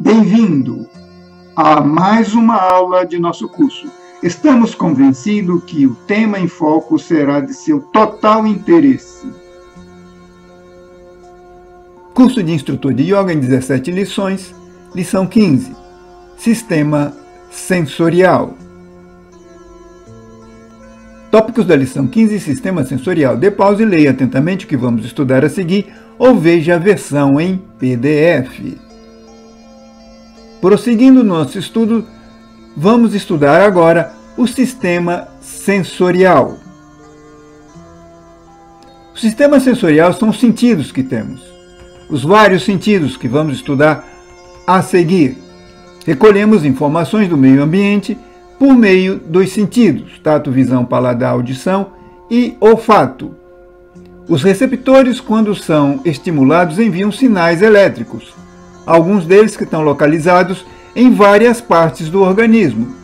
Bem-vindo a mais uma aula de nosso curso. Estamos convencidos que o tema em foco será de seu total interesse. Curso de Instrutor de Yoga em 17 lições, lição 15, Sistema Sensorial. Tópicos da lição 15, Sistema Sensorial. Dê pausa e leia atentamente o que vamos estudar a seguir, ou veja a versão em PDF. Prosseguindo nosso estudo, vamos estudar agora o sistema sensorial. O sistema sensorial são os sentidos que temos, os vários sentidos que vamos estudar a seguir. Recolhemos informações do meio ambiente por meio dos sentidos, tato, visão, paladar, audição e olfato. Os receptores, quando são estimulados, enviam sinais elétricos, alguns deles que estão localizados em várias partes do organismo.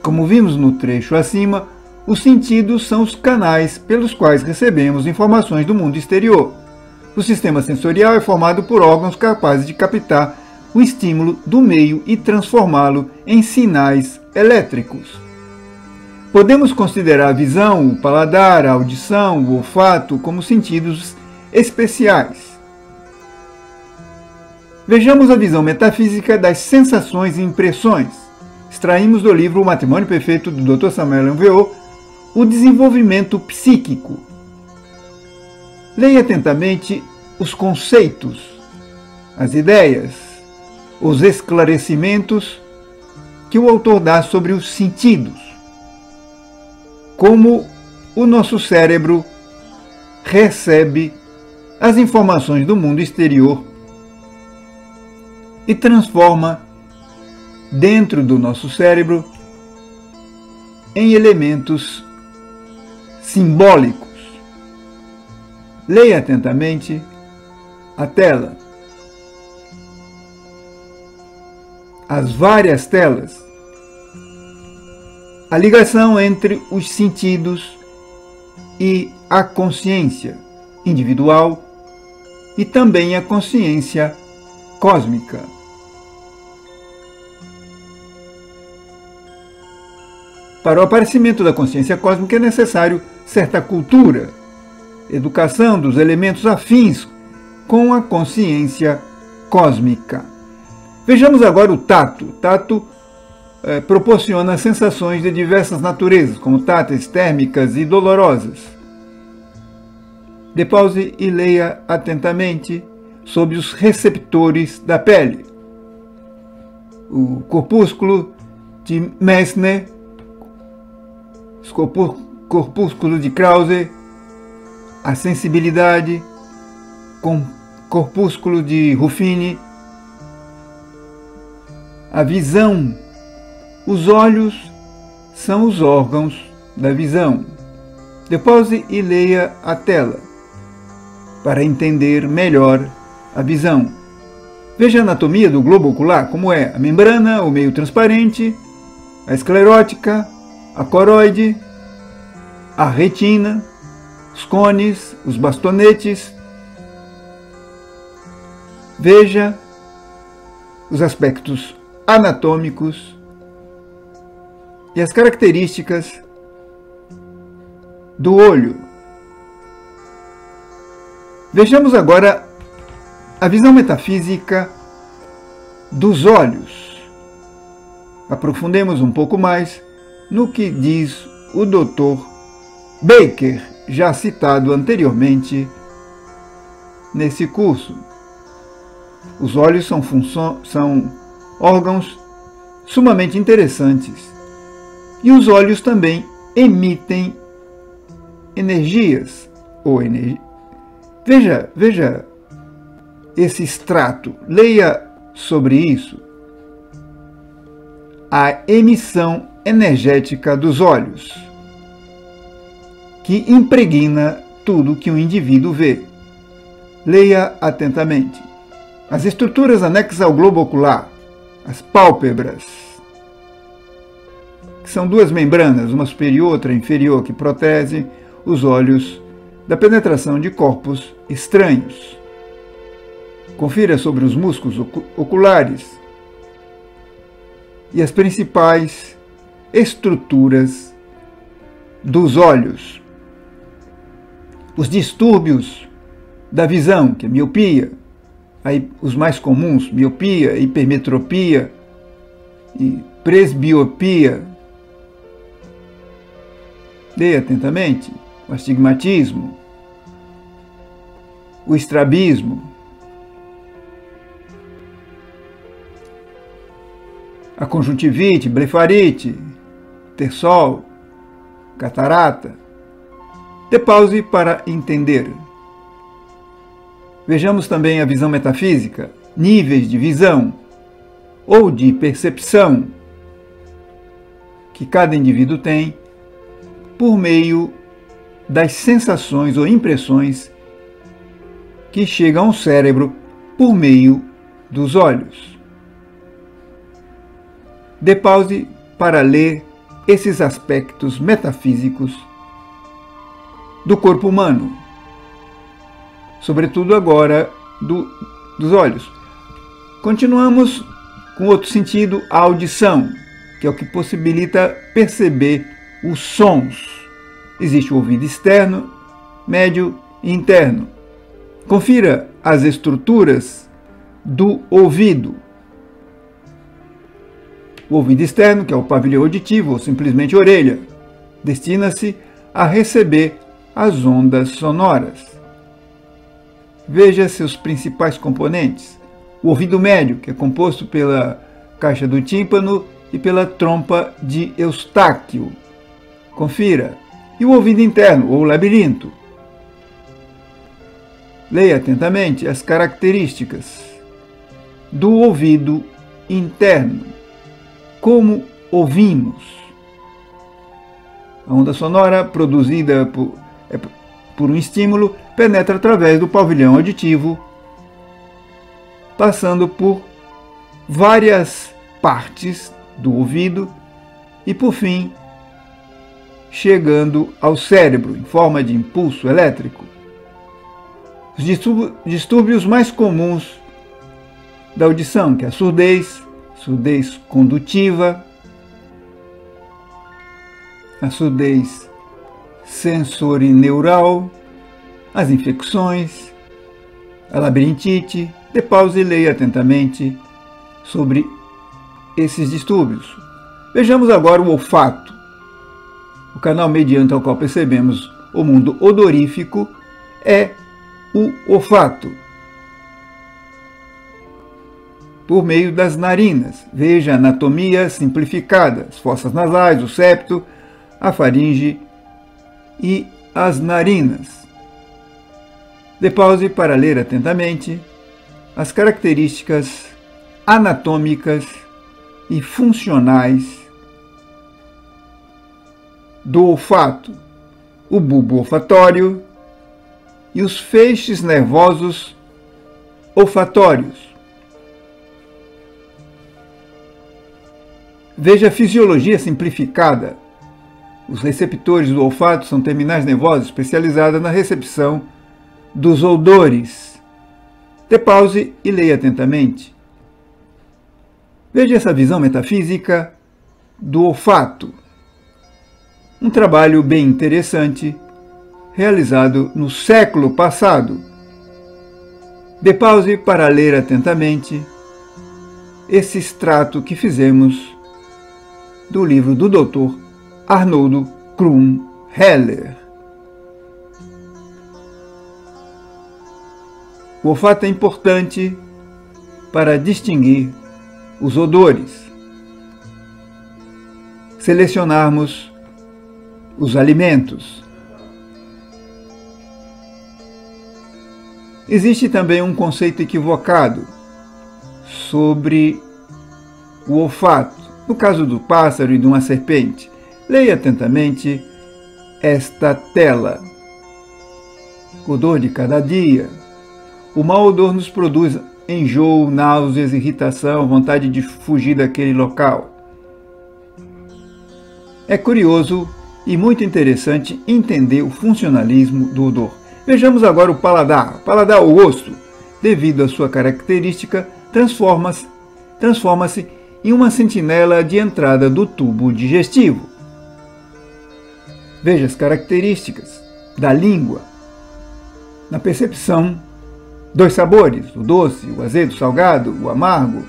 Como vimos no trecho acima, os sentidos são os canais pelos quais recebemos informações do mundo exterior. O sistema sensorial é formado por órgãos capazes de captar o estímulo do meio e transformá-lo em sinais elétricos. Podemos considerar a visão, o paladar, a audição, o olfato como sentidos especiais. Vejamos a visão metafísica das sensações e impressões. Extraímos do livro O Matrimônio Perfeito, do Dr. Samuel Enveot, o desenvolvimento psíquico. Leia atentamente os conceitos, as ideias, os esclarecimentos que o autor dá sobre os sentidos, como o nosso cérebro recebe as informações do mundo exterior e transforma dentro do nosso cérebro em elementos simbólicos. Leia atentamente a tela. As várias telas. A ligação entre os sentidos e a consciência individual e também a consciência cósmica. Para o aparecimento da consciência cósmica é necessário certa cultura, educação dos elementos afins com a consciência cósmica. Vejamos agora o tato. O tato proporciona sensações de diversas naturezas, como táteis, térmicas e dolorosas. Dê pause e leia atentamente sobre os receptores da pele. O corpúsculo de Meissner, o corpúsculo de Krause, a sensibilidade, com corpúsculo de Ruffini, a visão. Os olhos são os órgãos da visão. Dê pause e leia a tela para entender melhor a visão. Veja a anatomia do globo ocular, como é a membrana, o meio transparente, a esclerótica, a coroide, a retina, os cones, os bastonetes. Veja os aspectos anatômicos e as características do olho. Vejamos agora a visão metafísica dos olhos. Aprofundemos um pouco mais no que diz o Dr. Baker, já citado anteriormente nesse curso. Os olhos são órgãos sumamente interessantes. E os olhos também emitem energias. Veja esse extrato. Leia sobre isso. A emissão energética dos olhos, que impregna tudo que um indivíduo vê. Leia atentamente. As estruturas anexas ao globo ocular, as pálpebras, que são duas membranas, uma superior e outra inferior, que protegem os olhos da penetração de corpos estranhos. Confira sobre os músculos oculares, e as principais estruturas dos olhos. Os distúrbios da visão, que é miopia, aí os mais comuns, miopia, hipermetropia e presbiopia. Leia atentamente: o astigmatismo, o estrabismo, a conjuntivite, blefarite, terçol, catarata. Dê pause para entender. Vejamos também a visão metafísica, níveis de visão ou de percepção que cada indivíduo tem por meio das sensações ou impressões que chegam ao cérebro por meio dos olhos. Dê pause para ler esses aspectos metafísicos do corpo humano, sobretudo agora dos olhos. Continuamos com outro sentido, a audição, que é o que possibilita perceber os sons. Existe o ouvido externo, médio e interno. Confira as estruturas do ouvido. O ouvido externo, que é o pavilhão auditivo ou simplesmente orelha, destina-se a receber as ondas sonoras. Veja seus principais componentes. O ouvido médio, que é composto pela caixa do tímpano e pela trompa de Eustáquio. Confira. E o ouvido interno, ou labirinto. Leia atentamente as características do ouvido interno. Como ouvimos? A onda sonora produzida por um estímulo penetra através do pavilhão auditivo, passando por várias partes do ouvido e, por fim, chegando ao cérebro em forma de impulso elétrico. Os distúrbios mais comuns da audição, que é a surdez condutiva, a surdez sensorineural, as infecções, a labirintite. Dê pause e leia atentamente sobre esses distúrbios. Vejamos agora o olfato, o canal mediante ao qual percebemos o mundo odorífico é o olfato, por meio das narinas. Veja a anatomia simplificada, as fossas nasais, o septo, a faringe e as narinas. Dê pause para ler atentamente as características anatômicas e funcionais do olfato, o bulbo olfatório e os feixes nervosos olfatórios. Veja a fisiologia simplificada. Os receptores do olfato são terminais nervosas especializadas na recepção dos odores. Dê pause e leia atentamente. Veja essa visão metafísica do olfato. Um trabalho bem interessante, realizado no século passado. Dê pause para ler atentamente esse extrato que fizemos do livro do Dr. Arnoldo Krum Heller. O olfato é importante para distinguir os odores, selecionarmos os alimentos. Existe também um conceito equivocado sobre o olfato, no caso do pássaro e de uma serpente. Leia atentamente esta tela. Odor de cada dia. O mau odor nos produz enjoo, náuseas, irritação, vontade de fugir daquele local. É curioso e muito interessante entender o funcionalismo do odor. Vejamos agora o paladar. O paladar, o gosto, devido à sua característica, transforma-se e uma sentinela de entrada do tubo digestivo. Veja as características da língua na percepção dos sabores, o doce, o azedo, o salgado, o amargo.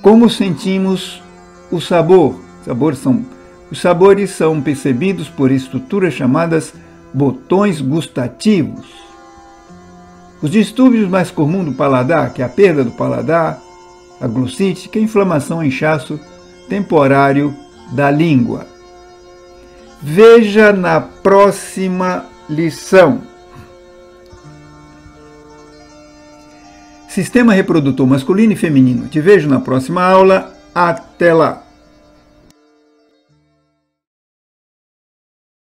Como sentimos o sabor? Os sabores são percebidos por estruturas chamadas botões gustativos. Os distúrbios mais comuns do paladar, que é a perda do paladar, a glossite, que é a inflamação, inchaço temporário da língua. Veja na próxima lição. Sistema reprodutor masculino e feminino. Te vejo na próxima aula. Até lá!